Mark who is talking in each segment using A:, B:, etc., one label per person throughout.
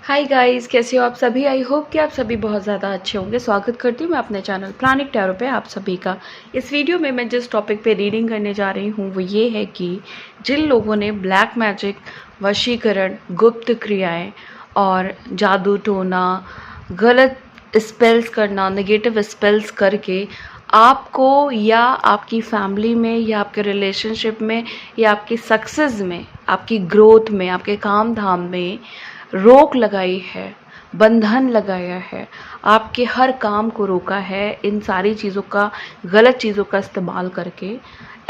A: Hi guys, कैसे हो आप सभी। आई होप कि आप सभी बहुत ज़्यादा अच्छे होंगे। स्वागत करती हूँ मैं अपने चैनल प्राणिक टैरो पे आप सभी का। इस वीडियो में मैं जिस टॉपिक पे रीडिंग करने जा रही हूँ वो ये है कि जिन लोगों ने ब्लैक मैजिक, वशीकरण, गुप्त क्रियाएं और जादू टोना, गलत स्पेल्स करना, नेगेटिव स्पेल्स करके आपको या आपकी फैमिली में या आपके रिलेशनशिप में या आपकी सक्सेस में, आपकी ग्रोथ में, आपके काम धाम में रोक लगाई है, बंधन लगाया है, आपके हर काम को रोका है, इन सारी चीज़ों का, गलत चीज़ों का इस्तेमाल करके,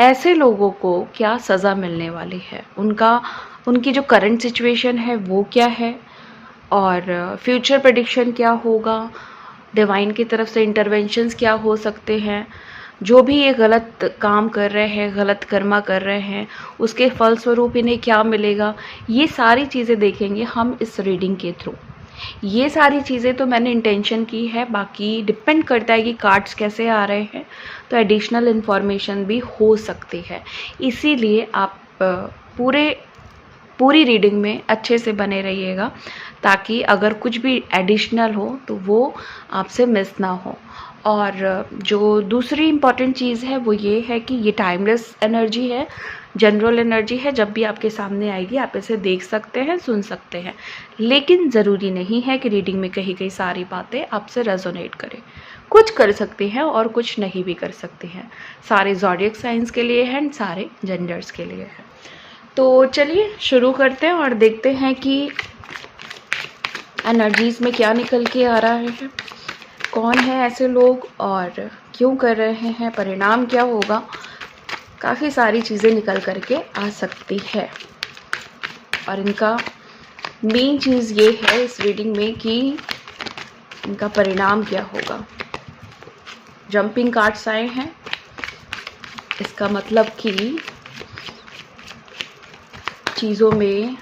A: ऐसे लोगों को क्या सज़ा मिलने वाली है, उनकी जो करंट सिचुएशन है वो क्या है और फ्यूचर प्रेडिक्शन क्या होगा, डिवाइन की तरफ से इंटरवेंशंस क्या हो सकते हैं, जो भी ये गलत काम कर रहे हैं, गलत कर्मा कर रहे हैं, उसके फलस्वरूप इन्हें क्या मिलेगा, ये सारी चीज़ें देखेंगे हम इस रीडिंग के थ्रू। ये सारी चीज़ें तो मैंने इंटेंशन की है, बाकी डिपेंड करता है कि कार्ड्स कैसे आ रहे हैं, तो एडिशनल इन्फॉर्मेशन भी हो सकती है। इसीलिए आप पूरी रीडिंग में अच्छे से बने रहिएगा, ताकि अगर कुछ भी एडिशनल हो तो वो आपसे मिस ना हो। और जो दूसरी इम्पॉर्टेंट चीज़ है वो ये है कि ये टाइमलेस एनर्जी है, जनरल एनर्जी है। जब भी आपके सामने आएगी आप इसे देख सकते हैं, सुन सकते हैं, लेकिन ज़रूरी नहीं है कि रीडिंग में कही गई सारी बातें आपसे रेजोनेट करें। कुछ कर सकती हैं और कुछ नहीं भी कर सकती हैं। सारे ज़ोडिएक साइंस के लिए हैं, सारे जेंडर्स के लिए हैं। तो चलिए शुरू करते हैं और देखते हैं कि एनर्जीज़ में क्या निकल के आ रहा है, कौन है ऐसे लोग और क्यों कर रहे हैं, परिणाम क्या होगा। काफ़ी सारी चीज़ें निकल करके आ सकती है और इनका मेन चीज़ ये है इस रीडिंग में कि इनका परिणाम क्या होगा। जंपिंग कार्ड्स आए हैं, इसका मतलब कि चीज़ों में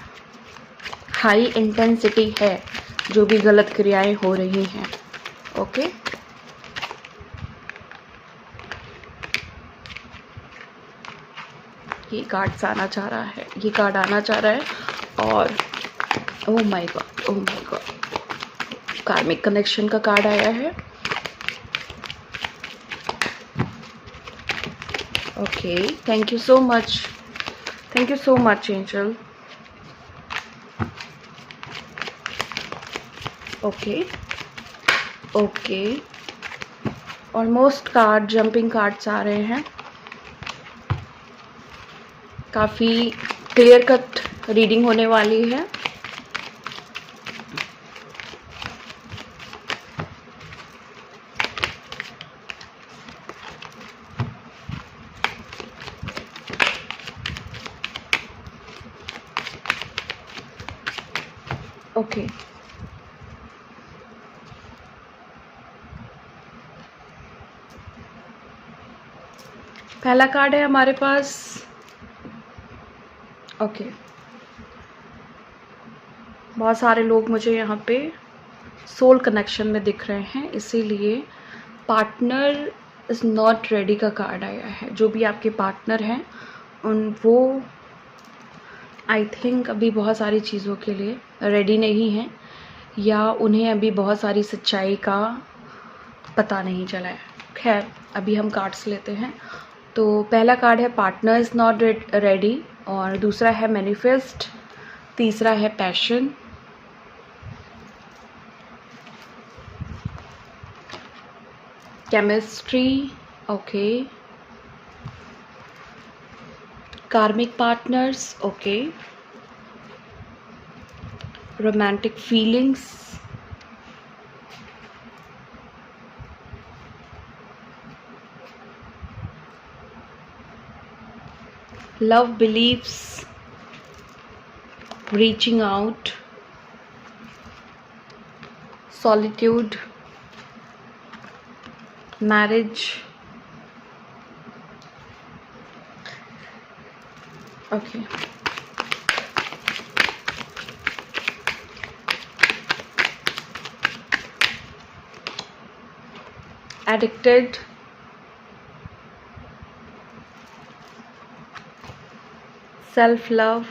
A: हाई इंटेंसिटी है, जो भी गलत क्रियाएं हो रही हैं। ओके, ये कार्ड्स आना चाह रहा है, ये कार्ड आना चाह रहा है और oh my god, karmic connection का कार्ड आया है। Okay, thank you so much angel. Okay, almost card jumping cards आ रहे हैं। काफ़ी क्लियर कट रीडिंग होने वाली है। ओके, पहला कार्ड है हमारे पास। ओके, बहुत सारे लोग मुझे यहाँ पे सोल कनेक्शन में दिख रहे हैं, इसीलिए पार्टनर इज़ नॉट रेडी का कार्ड आया है। जो भी आपके पार्टनर हैं वो आई थिंक अभी बहुत सारी चीज़ों के लिए रेडी नहीं हैं, या उन्हें अभी बहुत सारी सच्चाई का पता नहीं चला है। खैर, अभी हम कार्ड्स लेते हैं। तो पहला कार्ड है पार्टनर इज़ नॉट रेडी, और दूसरा है मैनिफेस्ट, तीसरा है passion, chemistry, okay, karmic partners, okay, romantic feelings, love believes, reaching out, solitude, marriage, okay, addicted, self love,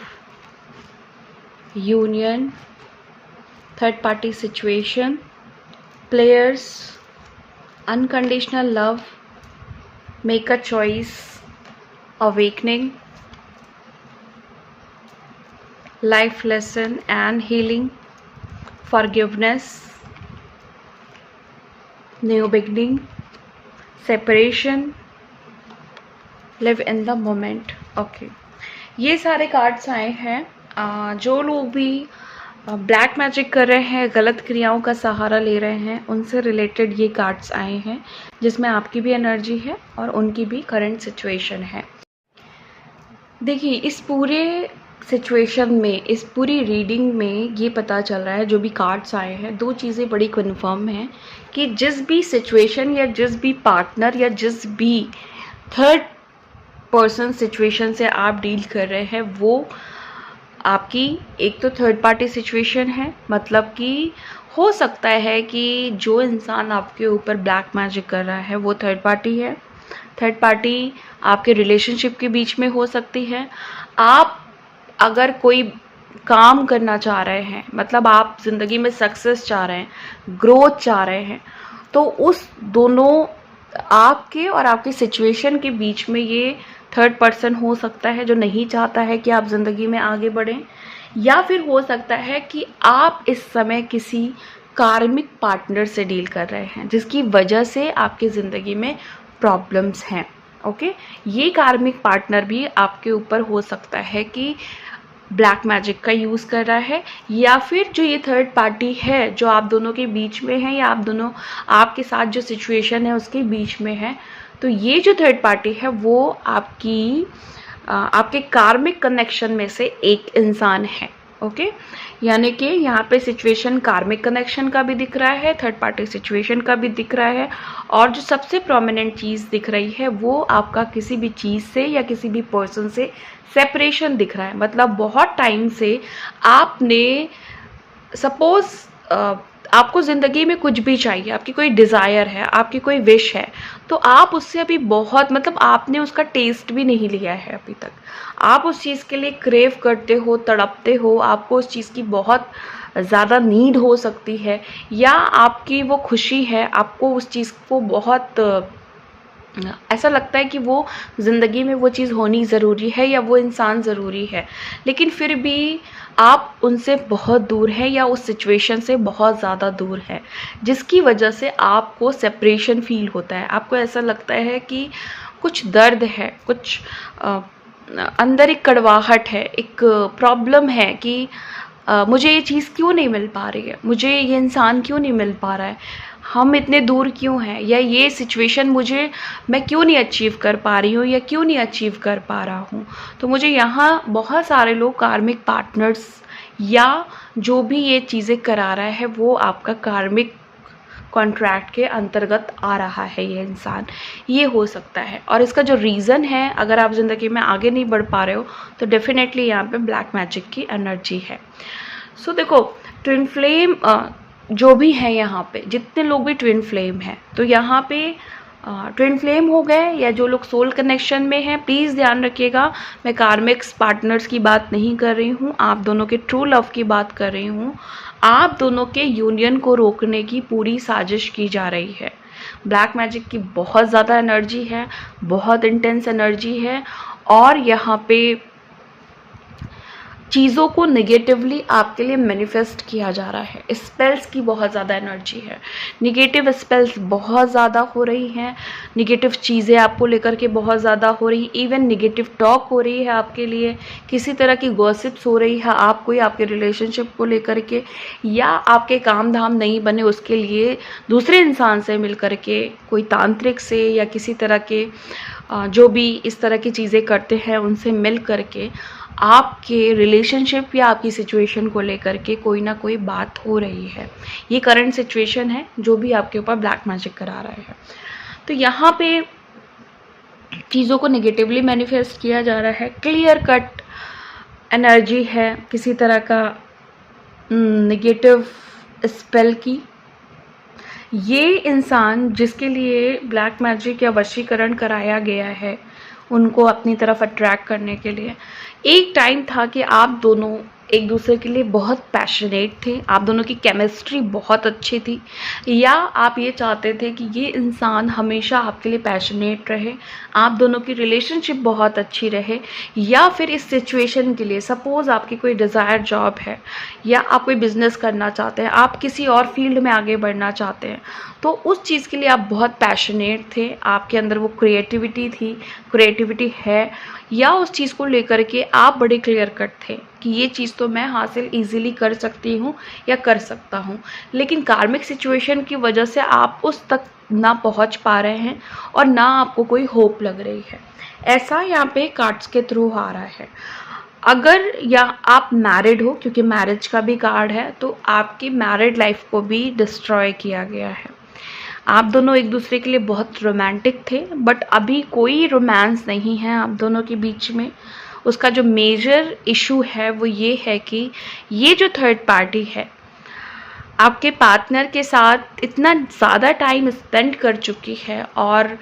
A: union, third party situation, players, unconditional love, make a choice, awakening, life lesson and healing, forgiveness, new beginning, separation, live in the moment. Okay, ये सारे cards आए हैं। जो लोग भी black magic कर रहे हैं, गलत क्रियाओं का सहारा ले रहे हैं, उनसे रिलेटेड ये कार्ड्स आए हैं, जिसमें आपकी भी एनर्जी है और उनकी भी करंट सिचुएशन है। देखिए, इस पूरे सिचुएशन में, इस पूरी रीडिंग में ये पता चल रहा है, जो भी कार्ड्स आए हैं, दो चीज़ें बड़ी कन्फर्म हैं कि जिस भी सिचुएशन या जिस भी पार्टनर या जिस भी थर्ड पर्सन सिचुएशन से आप डील कर रहे हैं, वो आपकी एक तो थर्ड पार्टी सिचुएशन है। मतलब कि हो सकता है कि जो इंसान आपके ऊपर ब्लैक मैजिक कर रहा है वो थर्ड पार्टी है। थर्ड पार्टी आपके रिलेशनशिप के बीच में हो सकती है। आप अगर कोई काम करना चाह रहे हैं, मतलब आप ज़िंदगी में सक्सेस चाह रहे हैं, ग्रोथ चाह रहे हैं, तो उस दोनों आपके और आपकी सिचुएशन के बीच में ये थर्ड पर्सन हो सकता है जो नहीं चाहता है कि आप ज़िंदगी में आगे बढ़ें। या फिर हो सकता है कि आप इस समय किसी कार्मिक पार्टनर से डील कर रहे हैं, जिसकी वजह से आपकी ज़िंदगी में प्रॉब्लम्स हैं। ओके, ये कार्मिक पार्टनर भी आपके ऊपर हो सकता है कि ब्लैक मैजिक का यूज़ कर रहा है, या फिर जो ये थर्ड पार्टी है जो आप दोनों के बीच में है, या आप दोनों, आपके साथ जो सिचुएशन है उसके बीच में है, तो ये जो थर्ड पार्टी है वो आपके कार्मिक कनेक्शन में से एक इंसान है। ओके, यानी कि यहाँ पे सिचुएशन कार्मिक कनेक्शन का भी दिख रहा है, थर्ड पार्टी सिचुएशन का भी दिख रहा है, और जो सबसे प्रोमिनेंट चीज़ दिख रही है वो आपका किसी भी चीज़ से या किसी भी पर्सन से सेपरेशन दिख रहा है। मतलब बहुत टाइम से आपने, सपोज आपको ज़िंदगी में कुछ भी चाहिए, आपकी कोई डिज़ायर है, आपकी कोई विश है, तो आप उससे अभी बहुत, मतलब आपने उसका टेस्ट भी नहीं लिया है अभी तक। आप उस चीज़ के लिए क्रेव करते हो, तड़पते हो, आपको उस चीज़ की बहुत ज़्यादा नीड हो सकती है, या आपकी वो खुशी है, आपको उस चीज़ को बहुत ऐसा लगता है कि वो ज़िंदगी में वो चीज़ होनी ज़रूरी है या वो इंसान ज़रूरी है, लेकिन फिर भी आप उनसे बहुत दूर हैं या उस सिचुएशन से बहुत ज़्यादा दूर है, जिसकी वजह से आपको सेपरेशन फील होता है। आपको ऐसा लगता है कि कुछ दर्द है, कुछ अंदर एक कड़वाहट है, एक प्रॉब्लम है कि मुझे ये चीज़ क्यों नहीं मिल पा रही है, मुझे ये इंसान क्यों नहीं मिल पा रहा है, हम इतने दूर क्यों हैं, या ये सिचुएशन मैं क्यों नहीं अचीव कर पा रही हूँ या क्यों नहीं अचीव कर पा रहा हूँ। तो मुझे यहाँ बहुत सारे लोग कार्मिक पार्टनर्स या जो भी ये चीज़ें करा रहा है वो आपका कार्मिक कॉन्ट्रैक्ट के अंतर्गत आ रहा है, ये इंसान, ये हो सकता है। और इसका जो रीज़न है, अगर आप ज़िंदगी में आगे नहीं बढ़ पा रहे हो तो डेफिनेटली यहाँ पे ब्लैक मैजिक की एनर्जी है। सो देखो, ट्विन फ्लेम जो भी है, यहाँ पे जितने लोग भी ट्विन फ्लेम हैं, तो यहाँ पे ट्विन फ्लेम हो गए या जो लोग सोल कनेक्शन में हैं, प्लीज़ ध्यान रखिएगा, मैं कार्मिक्स पार्टनर्स की बात नहीं कर रही हूँ, आप दोनों के ट्रू लव की बात कर रही हूँ। आप दोनों के यूनियन को रोकने की पूरी साजिश की जा रही है। ब्लैक मैजिक की बहुत ज़्यादा एनर्जी है, बहुत इंटेंस एनर्जी है, और यहाँ पे चीज़ों को नेगेटिवली आपके लिए मैनिफेस्ट किया जा रहा है। स्पेल्स की बहुत ज़्यादा एनर्जी है, नेगेटिव स्पेल्स बहुत ज़्यादा हो रही हैं, नेगेटिव चीज़ें आपको लेकर के बहुत ज़्यादा हो रही, इवन नेगेटिव टॉक हो रही है आपके लिए, किसी तरह की गॉसिप्स हो रही है आपको या आपके रिलेशनशिप को लेकर के, या आपके काम धाम नहीं बने उसके लिए दूसरे इंसान से मिल कर के, कोई तांत्रिक से या किसी तरह के जो भी इस तरह की चीज़ें करते हैं उनसे मिल कर के आपके रिलेशनशिप या आपकी सिचुएशन को लेकर के कोई ना कोई बात हो रही है। ये करंट सिचुएशन है जो भी आपके ऊपर ब्लैक मैजिक करा रहा है। तो यहाँ पे चीज़ों को नेगेटिवली मैनिफेस्ट किया जा रहा है, क्लियर कट एनर्जी है किसी तरह का नेगेटिव स्पेल की। ये इंसान जिसके लिए ब्लैक मैजिक या वशीकरण कराया गया है, उनको अपनी तरफ अट्रैक्ट करने के लिए, एक टाइम था कि आप दोनों एक दूसरे के लिए बहुत पैशनेट थे, आप दोनों की केमिस्ट्री बहुत अच्छी थी, या आप ये चाहते थे कि ये इंसान हमेशा आपके लिए पैशनेट रहे, आप दोनों की रिलेशनशिप बहुत अच्छी रहे, या फिर इस सिचुएशन के लिए सपोज़ आपकी कोई डिज़ायर जॉब है या आप कोई बिज़नेस करना चाहते हैं, आप किसी और फील्ड में आगे बढ़ना चाहते हैं, तो उस चीज़ के लिए आप बहुत पैशनेट थे, आपके अंदर वो क्रिएटिविटी थी, क्रिएटिविटी है, या उस चीज़ को लेकर के आप बड़े क्लियर कट थे कि ये चीज़ तो मैं हासिल इजीली कर सकती हूँ या कर सकता हूँ, लेकिन कार्मिक सिचुएशन की वजह से आप उस तक ना पहुँच पा रहे हैं और ना आपको कोई होप लग रही है। ऐसा यहाँ पे कार्ड्स के थ्रू आ रहा है। अगर या आप मैरिड हो, क्योंकि मैरिज का भी कार्ड है, तो आपकी मैरिड लाइफ को भी डिस्ट्रॉय किया गया है। आप दोनों एक दूसरे के लिए बहुत रोमांटिक थे, बट अभी कोई रोमांस नहीं है आप दोनों के बीच में। उसका जो मेजर इशू है वो ये है कि ये जो थर्ड पार्टी है आपके पार्टनर के साथ इतना ज़्यादा टाइम स्पेंड कर चुकी है और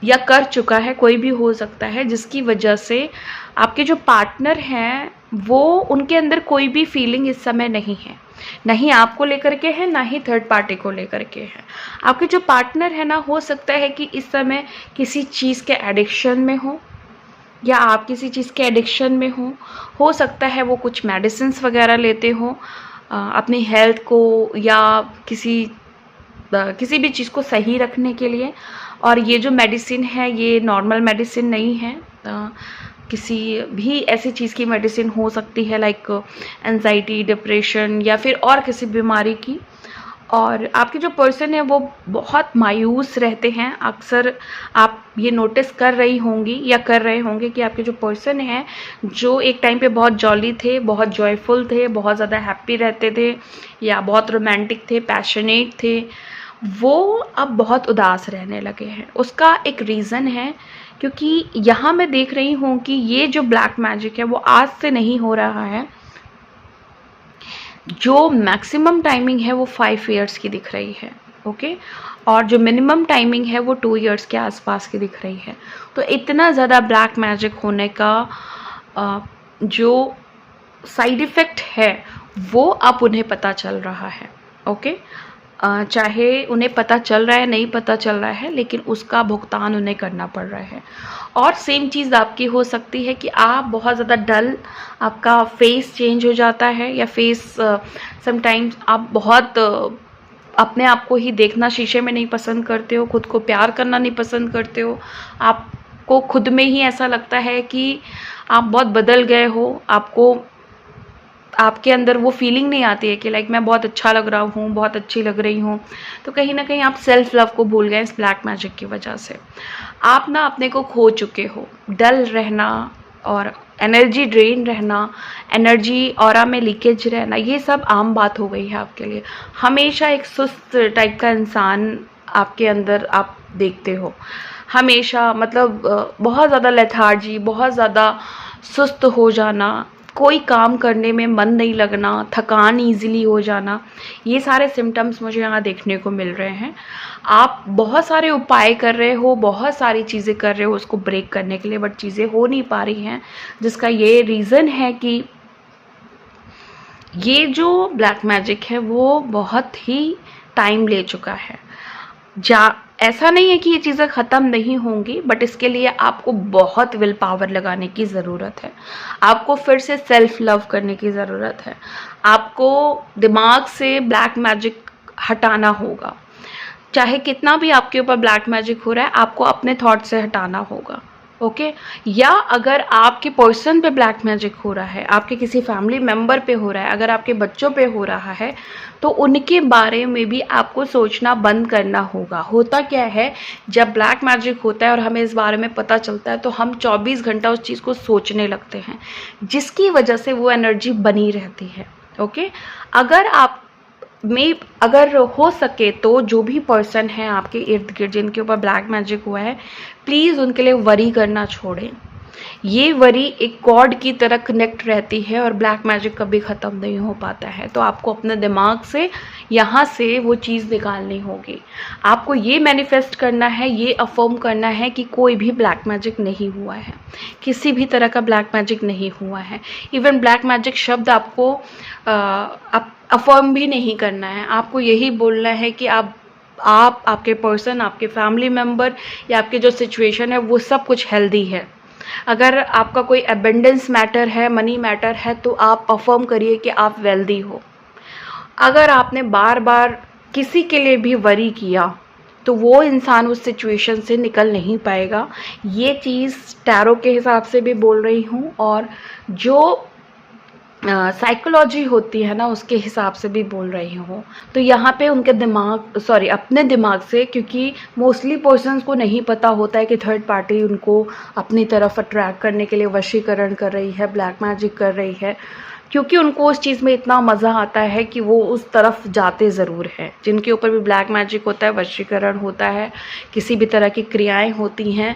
A: या कर चुका है, कोई भी हो सकता है, जिसकी वजह से आपके जो पार्टनर हैं वो उनके अंदर कोई भी फीलिंग इस समय नहीं है, नहीं आपको लेकर के है ना ही थर्ड पार्टी को लेकर के है। आपके जो पार्टनर है ना, हो सकता है कि इस समय किसी चीज़ के एडिक्शन में हो या आप किसी चीज़ के एडिक्शन में हो सकता है वो कुछ मेडिसिन्स वगैरह लेते हो अपनी हेल्थ को या किसी भी चीज़ को सही रखने के लिए। और ये जो मेडिसिन है ये नॉर्मल मेडिसिन नहीं है, किसी भी ऐसी चीज़ की मेडिसिन हो सकती है, लाइक एंजाइटी, डिप्रेशन या फिर और किसी बीमारी की। और आपके जो पर्सन है वो बहुत मायूस रहते हैं। अक्सर आप ये नोटिस कर रही होंगी या कर रहे होंगे कि आपके जो पर्सन हैं, जो एक टाइम पे बहुत जॉली थे, बहुत जॉयफुल थे, बहुत ज़्यादा हैप्पी रहते थे या बहुत रोमांटिक थे, पैशनेट थे, वो अब बहुत उदास रहने लगे हैं। उसका एक रीज़न है, क्योंकि यहाँ मैं देख रही हूँ कि ये जो ब्लैक मैजिक है वो आज से नहीं हो रहा है। जो मैक्सिमम टाइमिंग है वो 5 इयर्स की दिख रही है, ओके, और जो मिनिमम टाइमिंग है वो 2 इयर्स के आसपास की दिख रही है। तो इतना ज़्यादा ब्लैक मैजिक होने का जो साइड इफ़ेक्ट है वो अब उन्हें पता चल रहा है, ओके। चाहे उन्हें पता चल रहा है नहीं पता चल रहा है, लेकिन उसका भुगतान उन्हें करना पड़ रहा है। और सेम चीज़ आपकी हो सकती है कि आप बहुत ज़्यादा डल, आपका फेस चेंज हो जाता है, या फेस समटाइम्स आप बहुत अपने आप को ही देखना शीशे में नहीं पसंद करते हो, खुद को प्यार करना नहीं पसंद करते हो, आपको खुद में ही ऐसा लगता है कि आप बहुत बदल गए हो, आपके अंदर वो फीलिंग नहीं आती है कि लाइक मैं बहुत अच्छा लग रहा हूँ, बहुत अच्छी लग रही हूँ। तो कहीं ना कहीं आप सेल्फ लव को भूल गए इस ब्लैक मैजिक की वजह से। आप ना अपने को खो चुके हो, डल रहना और एनर्जी ड्रेन रहना, एनर्जी ऑरा में लीकेज रहना, ये सब आम बात हो गई है आपके लिए। हमेशा एक सुस्त टाइप का इंसान आपके अंदर आप देखते हो, हमेशा मतलब बहुत ज़्यादा लेथार्जी, बहुत ज़्यादा सुस्त हो जाना, कोई काम करने में मन नहीं लगना, थकान ईजिली हो जाना, ये सारे सिम्टम्स मुझे यहाँ देखने को मिल रहे हैं। आप बहुत सारे उपाय कर रहे हो, बहुत सारी चीज़ें कर रहे हो उसको ब्रेक करने के लिए, बट चीज़ें हो नहीं पा रही हैं, जिसका ये रीज़न है कि ये जो ब्लैक मैजिक है वो बहुत ही टाइम ले चुका है। ऐसा नहीं है कि ये चीज़ें ख़त्म नहीं होंगी, बट इसके लिए आपको बहुत विल पावर लगाने की ज़रूरत है, आपको फिर से सेल्फ लव करने की ज़रूरत है, आपको दिमाग से ब्लैक मैजिक हटाना होगा। चाहे कितना भी आपके ऊपर ब्लैक मैजिक हो रहा है, आपको अपने थॉट से हटाना होगा, ओके। या अगर आपके पर्सन पे ब्लैक मैजिक हो रहा है, आपके किसी फैमिली मेम्बर पे हो रहा है, अगर आपके बच्चों पे हो रहा है, तो उनके बारे में भी आपको सोचना बंद करना होगा। होता क्या है, जब ब्लैक मैजिक होता है और हमें इस बारे में पता चलता है तो हम 24 घंटा उस चीज़ को सोचने लगते हैं, जिसकी वजह से वो एनर्जी बनी रहती है, ओके। अगर हो सके तो जो भी पर्सन है आपके इर्द गिर्द जिनके ऊपर ब्लैक मैजिक हुआ है, प्लीज़ उनके लिए वरी करना छोड़ें, ये वरी एक कॉर्ड की तरह कनेक्ट रहती है और ब्लैक मैजिक कभी ख़त्म नहीं हो पाता है। तो आपको अपने दिमाग से यहाँ से वो चीज़ निकालनी होगी। आपको ये मैनिफेस्ट करना है, ये अफर्म करना है कि कोई भी ब्लैक मैजिक नहीं हुआ है, किसी भी तरह का ब्लैक मैजिक नहीं हुआ है। इवन ब्लैक मैजिक शब्द आपको अफर्म भी नहीं करना है। आपको यही बोलना है कि आप आपके पर्सन, आपके फैमिली मेम्बर या आपके जो सिचुएशन है वो सब कुछ हेल्दी है। अगर आपका कोई एबेंडेंस मैटर है, मनी मैटर है, तो आप अफर्म करिए कि आप वेल्दी हो। अगर आपने बार बार किसी के लिए भी वरी किया तो वो इंसान उस सिचुएशन से निकल नहीं पाएगा। ये चीज़ टैरो के हिसाब से भी बोल रही हूँ और जो साइकोलॉजी होती है ना उसके हिसाब से भी बोल रही हूँ। तो यहाँ पे उनके अपने दिमाग से, क्योंकि मोस्टली पर्सन्स को नहीं पता होता है कि थर्ड पार्टी उनको अपनी तरफ अट्रैक्ट करने के लिए वशीकरण कर रही है, ब्लैक मैजिक कर रही है, क्योंकि उनको उस चीज़ में इतना मज़ा आता है कि वो उस तरफ जाते ज़रूर हैं। जिनके ऊपर भी ब्लैक मैजिक होता है, वशीकरण होता है, किसी भी तरह की क्रियाएं होती हैं,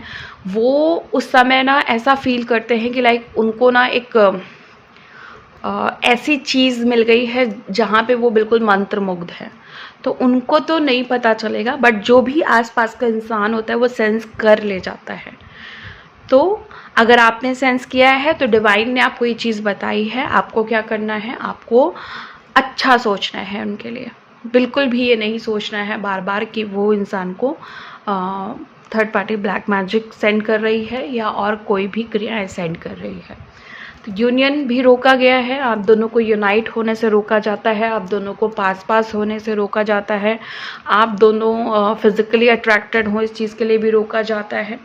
A: वो उस समय ना ऐसा फील करते हैं कि लाइक उनको ना एक ऐसी चीज़ मिल गई है जहाँ पे वो बिल्कुल मंत्रमुग्ध है। तो उनको तो नहीं पता चलेगा, बट जो भी आसपास का इंसान होता है वो सेंस कर ले जाता है। तो अगर आपने सेंस किया है तो डिवाइन ने आपको ये चीज़ बताई है। आपको क्या करना है, आपको अच्छा सोचना है उनके लिए। बिल्कुल भी ये नहीं सोचना है बार बार कि वो इंसान को third party black magic send कर रही है या और कोई भी क्रियाएं सेंड कर रही है। तो यूनियन भी रोका गया है, आप दोनों को यूनाइट होने से रोका जाता है, आप दोनों को पास होने से रोका जाता है, आप दोनों फिजिकली अट्रैक्टेड हो इस चीज़ के लिए भी रोका जाता है।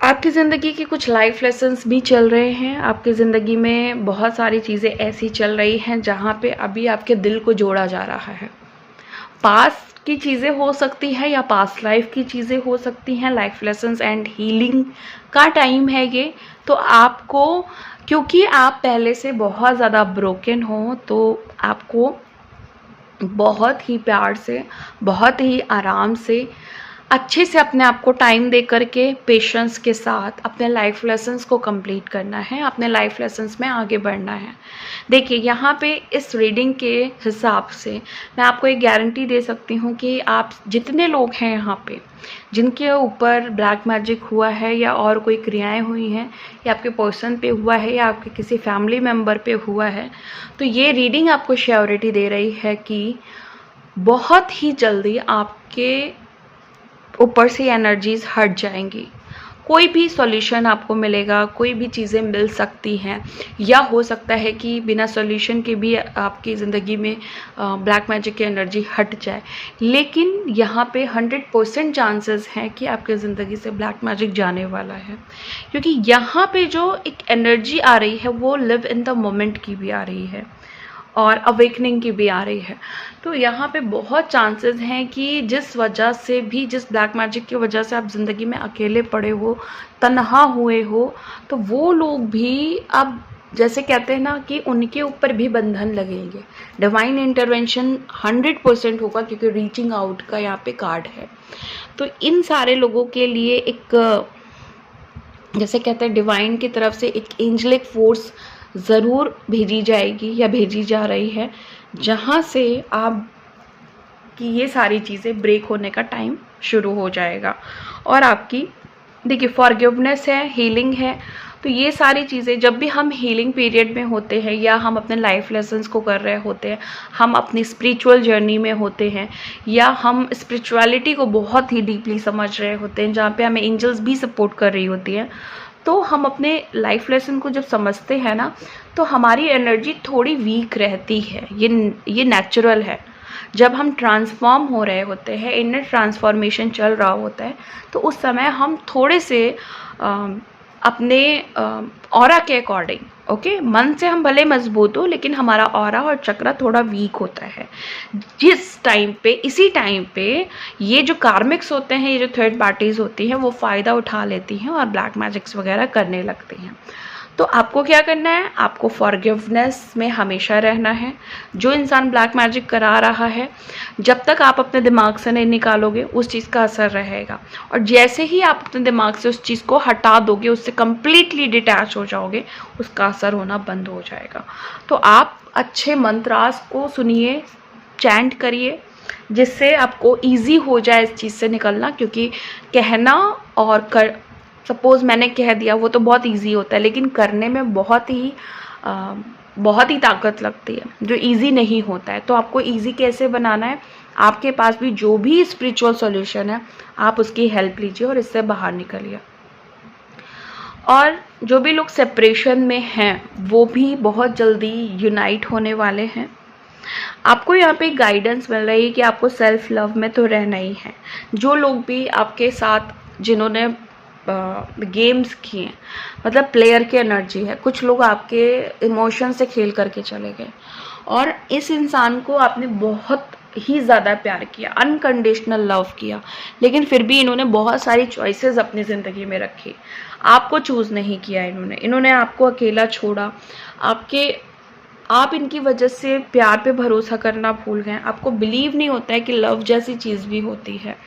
A: आपकी ज़िंदगी की कुछ लाइफ लेसन्स भी चल रहे हैं। आपकी ज़िंदगी में बहुत सारी चीज़ें ऐसी चल रही हैं जहाँ पे अभी आपके दिल को जोड़ा जा रहा है। पास्ट की चीज़ें हो सकती है या पास्ट लाइफ की चीज़ें हो सकती हैं। लाइफ लेसन्स एंड हीलिंग का टाइम है ये। तो आपको, क्योंकि आप पहले से बहुत ज़्यादा ब्रोकन हो, तो आपको बहुत ही प्यार से, बहुत ही आराम से, अच्छे से अपने आप को टाइम दे करके पेशेंस के साथ अपने लाइफ लेसन्स को कंप्लीट करना है, अपने लाइफ लेसन्स में आगे बढ़ना है। देखिए यहाँ पे इस रीडिंग के हिसाब से मैं आपको एक गारंटी दे सकती हूँ कि आप जितने लोग हैं यहाँ पे जिनके ऊपर ब्लैक मैजिक हुआ है या और कोई क्रियाएं हुई हैं या आपके पर्सन पे हुआ है या आपके किसी फैमिली मेम्बर पे हुआ है, तो ये रीडिंग आपको श्योरिटी दे रही है कि बहुत ही जल्दी आपके ऊपर से एनर्जीज हट जाएंगी। कोई भी सॉल्यूशन आपको मिलेगा, कोई भी चीज़ें मिल सकती हैं, या हो सकता है कि बिना सॉल्यूशन के भी आपकी ज़िंदगी में ब्लैक मैजिक की एनर्जी हट जाए। लेकिन यहाँ पे 100% चांसेस हैं कि आपकी ज़िंदगी से ब्लैक मैजिक जाने वाला है, क्योंकि यहाँ पे जो एक एनर्जी आ रही है वो लिव इन द मोमेंट की भी आ रही है और अवेकनिंग की भी आ रही है। तो यहाँ पे बहुत चांसेस हैं कि जिस वजह से भी, जिस ब्लैक मैजिक की वजह से आप ज़िंदगी में अकेले पड़े हो, तन्हा हुए हो, तो वो लोग भी अब जैसे कहते हैं ना कि उनके ऊपर भी बंधन लगेंगे। डिवाइन इंटरवेंशन 100% होगा, क्योंकि रीचिंग आउट का यहाँ पे कार्ड है। तो इन सारे लोगों के लिए एक, जैसे कहते हैं, डिवाइन की तरफ से एक एंजलिक फोर्स ज़रूर भेजी जाएगी या भेजी जा रही है, जहाँ से आप कि ये सारी चीज़ें ब्रेक होने का टाइम शुरू हो जाएगा। और आपकी देखिए फॉरगिवनेस है, हीलिंग है। तो ये सारी चीज़ें, जब भी हम हीलिंग पीरियड में होते हैं या हम अपने लाइफ लेसन्स को कर रहे होते हैं, हम अपनी स्पिरिचुअल जर्नी में होते हैं या हम स्पिरिचुअलिटी को बहुत ही डीपली समझ रहे होते हैं, जहाँ पे हमें एंजल्स भी सपोर्ट कर रही होती हैं, तो हम अपने लाइफ लेसन को जब समझते हैं ना, तो हमारी एनर्जी थोड़ी वीक रहती है। ये नेचुरल है। जब हम ट्रांसफॉर्म हो रहे होते हैं, इनर ट्रांसफॉर्मेशन चल रहा होता है, तो उस समय हम थोड़े से अपने ऑरा के अकॉर्डिंग, ओके, मन से हम भले मजबूत हो, लेकिन हमारा ऑरा और चक्रा थोड़ा वीक होता है। जिस टाइम पे, इसी टाइम पे ये जो कार्मिक्स होते हैं, ये जो थर्ड पार्टीज होती हैं, वो फ़ायदा उठा लेती हैं और ब्लैक मैजिक्स वगैरह करने लगती हैं। तो आपको क्या करना है, आपको फॉरगिवनेस में हमेशा रहना है। जो इंसान ब्लैक मैजिक करा रहा है, जब तक आप अपने दिमाग से नहीं निकालोगे उस चीज़ का असर रहेगा, और जैसे ही आप अपने दिमाग से उस चीज़ को हटा दोगे, उससे कंप्लीटली डिटैच हो जाओगे, उसका असर होना बंद हो जाएगा। तो आप अच्छे मंत्रास को सुनिए, चैंट करिए, जिससे आपको ईजी हो जाए इस चीज़ से निकलना। क्योंकि कहना और कर, सपोज़ मैंने कह दिया, वो तो बहुत इजी होता है, लेकिन करने में बहुत ही ताकत लगती है, जो इजी नहीं होता है। तो आपको इजी कैसे बनाना है, आपके पास भी जो भी स्पिरिचुअल सॉल्यूशन है, आप उसकी हेल्प लीजिए और इससे बाहर निकलिए। और जो भी लोग सेपरेशन में हैं, वो भी बहुत जल्दी यूनाइट होने वाले हैं। आपको यहाँ पे गाइडेंस मिल रही है कि आपको सेल्फ लव में तो रहना ही है। जो लोग भी आपके साथ, जिन्होंने गेम्स किए, मतलब प्लेयर की एनर्जी है, कुछ लोग आपके इमोशन से खेल करके चले गए, और इस इंसान को आपने बहुत ही ज़्यादा प्यार किया, अनकंडीशनल लव किया, लेकिन फिर भी इन्होंने बहुत सारी चॉइसेस अपनी ज़िंदगी में रखी, आपको चूज़ नहीं किया इन्होंने आपको अकेला छोड़ा। आप इनकी वजह से प्यार पे भरोसा करना भूल गए। आपको बिलीव नहीं होता है कि लव जैसी चीज़ भी होती है।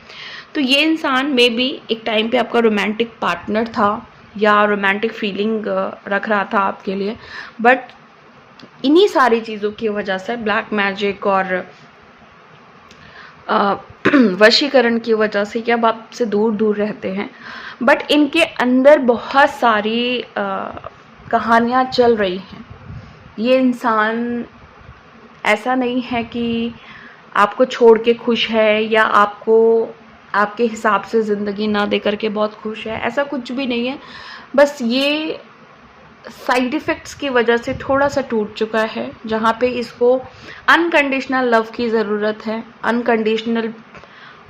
A: तो ये इंसान में भी एक टाइम पे आपका रोमांटिक पार्टनर था, या रोमांटिक फीलिंग रख रहा था आपके लिए, बट इन्हीं सारी चीज़ों की वजह से, ब्लैक मैजिक और वशीकरण की वजह से, कि अब आपसे दूर दूर रहते हैं। बट इनके अंदर बहुत सारी कहानियाँ चल रही हैं। ये इंसान ऐसा नहीं है कि आपको छोड़ के खुश है, या आपको आपके हिसाब से ज़िंदगी ना दे करके बहुत खुश है, ऐसा कुछ भी नहीं है। बस ये साइड इफ़ेक्ट्स की वजह से थोड़ा सा टूट चुका है, जहाँ पे इसको अनकंडीशनल लव की ज़रूरत है, अनकंडीशनल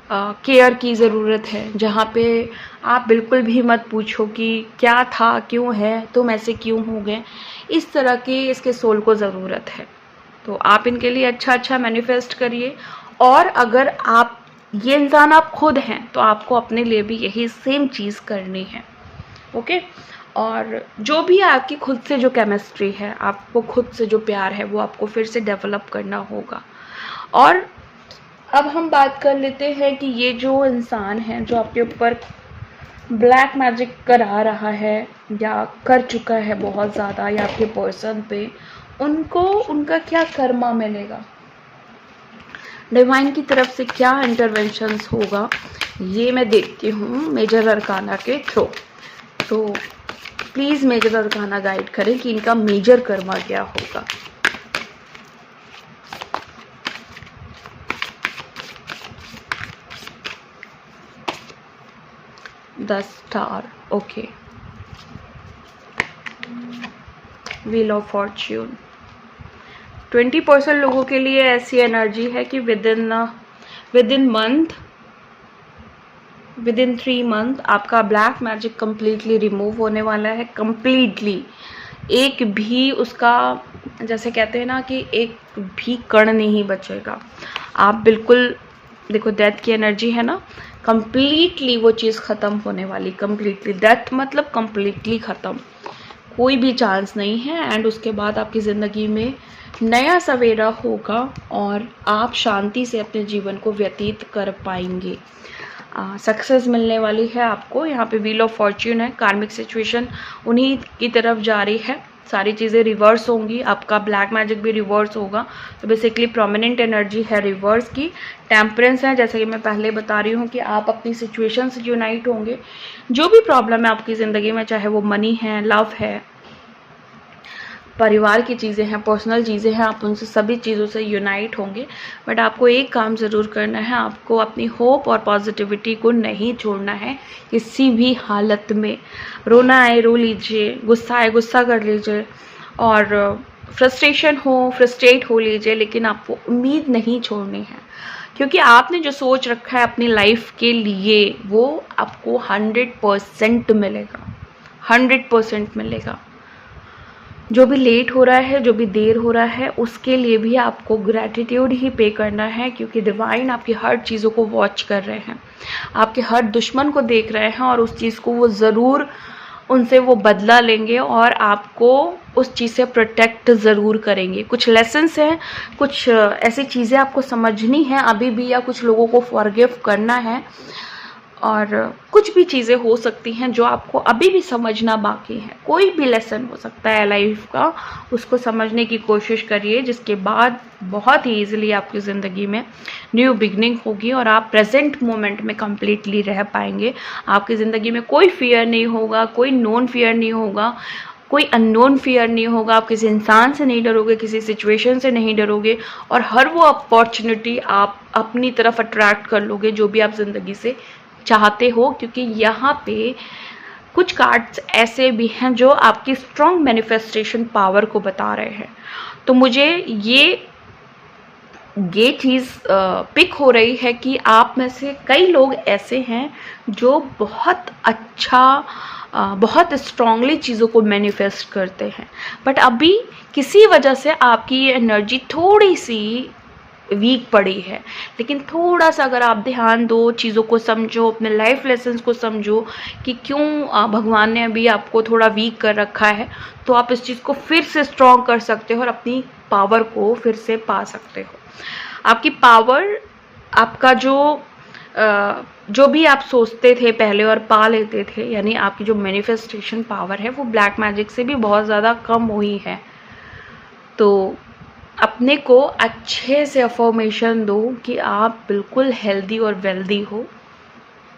A: केयर की ज़रूरत है, जहाँ पे आप बिल्कुल भी मत पूछो कि क्या था, क्यों है, तुम ऐसे क्यों हो गए। इस तरह की इसके सोल को ज़रूरत है। तो आप इनके लिए अच्छा मैनिफेस्ट करिए। और अगर आप, ये इंसान आप खुद हैं, तो आपको अपने लिए भी यही सेम चीज़ करनी है। ओके। और जो भी आपकी खुद से जो केमिस्ट्री है, आपको खुद से जो प्यार है, वो आपको फिर से डेवलप करना होगा। और अब हम बात कर लेते हैं कि ये जो इंसान है, जो आपके ऊपर ब्लैक मैजिक करा रहा है या कर चुका है बहुत ज़्यादा, या आपके पर्सन पे, उनको उनका क्या कर्मा मिलेगा, डिवाइन की तरफ से क्या इंटरवेंशंस होगा, ये मैं देखती हूँ मेजर अरकाना के थ्रू। तो प्लीज़ मेजर अरकाना गाइड करें कि इनका मेजर कर्मा क्या होगा। The star, okay. Wheel of Fortune. 20% लोगों के लिए ऐसी एनर्जी है कि विद इन 3 मंथ आपका ब्लैक मैजिक कंप्लीटली रिमूव होने वाला है, कंप्लीटली। एक भी उसका, जैसे कहते हैं ना कि एक भी कण नहीं बचेगा। आप बिल्कुल, देखो डेथ की एनर्जी है ना, कंप्लीटली वो चीज़ ख़त्म होने वाली, कंप्लीटली। डेथ मतलब कंप्लीटली ख़त्म, कोई भी चांस नहीं है। एंड उसके बाद आपकी ज़िंदगी में नया सवेरा होगा और आप शांति से अपने जीवन को व्यतीत कर पाएंगे। सक्सेस मिलने वाली है आपको। यहाँ पे व्हील ऑफ फॉर्च्यून है, कार्मिक सिचुएशन उन्हीं की तरफ जा रही है, सारी चीज़ें रिवर्स होंगी, आपका ब्लैक मैजिक भी रिवर्स होगा। तो बेसिकली प्रोमिनेंट एनर्जी है रिवर्स की। टेम्परेंस है, जैसे कि मैं पहले बता रही हूँ कि आप अपनी सिचुएशन से यूनाइट होंगे। जो भी प्रॉब्लम है आपकी ज़िंदगी में, चाहे वो मनी है, लव है, परिवार की चीज़ें हैं, पर्सनल चीज़ें हैं, आप उनसे सभी चीज़ों से यूनाइट होंगे। बट आपको एक काम ज़रूर करना है, आपको अपनी होप और पॉजिटिविटी को नहीं छोड़ना है किसी भी हालत में। रोना आए रो लीजिए, गुस्सा आए गुस्सा कर लीजिए, और फ्रस्ट्रेट हो लीजिए, लेकिन आपको उम्मीद नहीं छोड़नी है। क्योंकि आपने जो सोच रखा है अपनी लाइफ के लिए, वो आपको 100% मिलेगा, 100% मिलेगा। जो भी लेट हो रहा है, जो भी देर हो रहा है, उसके लिए भी आपको ग्रैटिट्यूड ही पे करना है, क्योंकि डिवाइन आपकी हर चीज़ों को वॉच कर रहे हैं, आपके हर दुश्मन को देख रहे हैं, और उस चीज़ को वो ज़रूर उनसे वो बदला लेंगे और आपको उस चीज़ से प्रोटेक्ट ज़रूर करेंगे। कुछ लेसन्स हैं, कुछ ऐसी चीज़ें आपको समझनी है अभी भी, या कुछ लोगों को फॉरगिव करना है, और कुछ भी चीज़ें हो सकती हैं जो आपको अभी भी समझना बाकी है। कोई भी लेसन हो सकता है लाइफ का, उसको समझने की कोशिश करिए, जिसके बाद बहुत ही ईजिली आपकी ज़िंदगी में न्यू बिगनिंग होगी और आप प्रेजेंट मोमेंट में कम्प्लीटली रह पाएंगे। आपकी ज़िंदगी में कोई फियर नहीं होगा, कोई नॉन फियर नहीं होगा, कोई अननोन फियर नहीं होगा। आप किसी इंसान से नहीं डरोगे, किसी सिचुएशन से नहीं डरोगे, और हर वो अपॉर्चुनिटी आप अपनी तरफ अट्रैक्ट कर लोगे जो भी आप ज़िंदगी से चाहते हो, क्योंकि यहाँ पे कुछ कार्ड्स ऐसे भी हैं जो आपकी स्ट्रॉन्ग मैनिफेस्टेशन पावर को बता रहे हैं। तो मुझे ये चीज़ पिक हो रही है कि आप में से कई लोग ऐसे हैं जो बहुत अच्छा, बहुत स्ट्रांगली चीज़ों को मैनिफेस्ट करते हैं, बट अभी किसी वजह से आपकी ये एनर्जी थोड़ी सी वीक पड़ी है। लेकिन थोड़ा सा अगर आप ध्यान दो, चीज़ों को समझो, अपने लाइफ लेसन्स को समझो कि क्यों भगवान ने अभी आपको थोड़ा वीक कर रखा है, तो आप इस चीज़ को फिर से स्ट्रॉन्ग कर सकते हो और अपनी पावर को फिर से पा सकते हो। आपकी पावर, आपका जो भी आप सोचते थे पहले और पा लेते थे, यानी आपकी जो मैनिफेस्टेशन पावर है वो ब्लैक मैजिक से भी बहुत ज़्यादा कम हुई है। तो अपने को अच्छे से अफर्मेशन दो कि आप बिल्कुल हेल्दी और वेल्दी हो।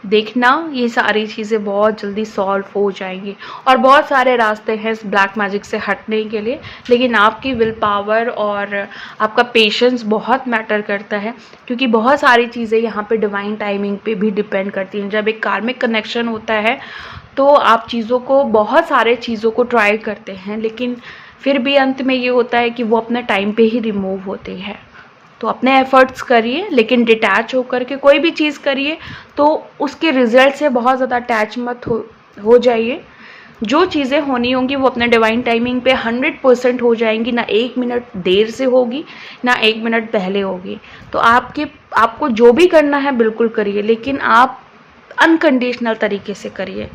A: देखना ये सारी चीज़ें बहुत जल्दी सॉल्व हो जाएंगी, और बहुत सारे रास्ते हैं इस ब्लैक मैजिक से हटने के लिए, लेकिन आपकी विल पावर और आपका पेशेंस बहुत मैटर करता है, क्योंकि बहुत सारी चीज़ें यहाँ पे डिवाइन टाइमिंग पे भी डिपेंड करती हैं। जब एक कार्मिक कनेक्शन होता है तो आप चीज़ों को, बहुत सारे चीज़ों को ट्राई करते हैं, लेकिन फिर भी अंत में ये होता है कि वो अपने टाइम पे ही रिमूव होते हैं। तो अपने एफर्ट्स करिए, लेकिन डिटैच होकर के कोई भी चीज़ करिए तो उसके रिजल्ट से बहुत ज़्यादा अटैच मत हो जाइए। जो चीज़ें होनी होंगी वो अपने डिवाइन टाइमिंग पे 100% हो जाएंगी, ना 1 मिनट देर से होगी, ना 1 मिनट पहले होगी। तो आपको जो भी करना है बिल्कुल करिए, लेकिन आप अनकंडीशनल तरीके से करिए।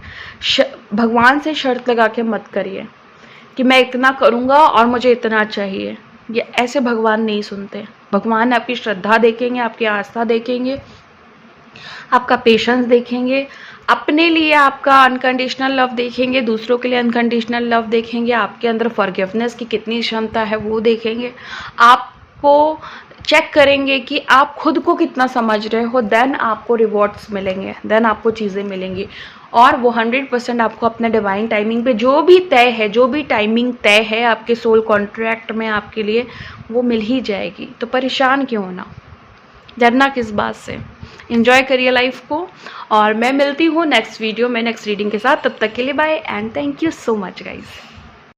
A: भगवान से शर्त लगा के मत करिए कि मैं इतना करूँगा और मुझे इतना चाहिए। ये ऐसे भगवान नहीं सुनते। भगवान आपकी श्रद्धा देखेंगे, आपकी आस्था देखेंगे, आपका पेशेंस देखेंगे, अपने लिए आपका अनकंडीशनल लव देखेंगे, दूसरों के लिए अनकंडीशनल लव देखेंगे, आपके अंदर फॉरगिवनेस की कितनी क्षमता है वो देखेंगे, आपको चेक करेंगे कि आप खुद को कितना समझ रहे हो। देन आपको रिवॉर्ड्स मिलेंगे, देन आपको चीज़ें मिलेंगी, और वो 100% आपको अपने डिवाइन टाइमिंग पे जो भी तय है, जो भी टाइमिंग तय है आपके सोल कॉन्ट्रैक्ट में आपके लिए, वो मिल ही जाएगी। तो परेशान क्यों होना, डरना किस बात से। एंजॉय करिए लाइफ को, और मैं मिलती हूँ नेक्स्ट वीडियो में नेक्स्ट रीडिंग के साथ। तब तक के लिए bye and thank you so much guys.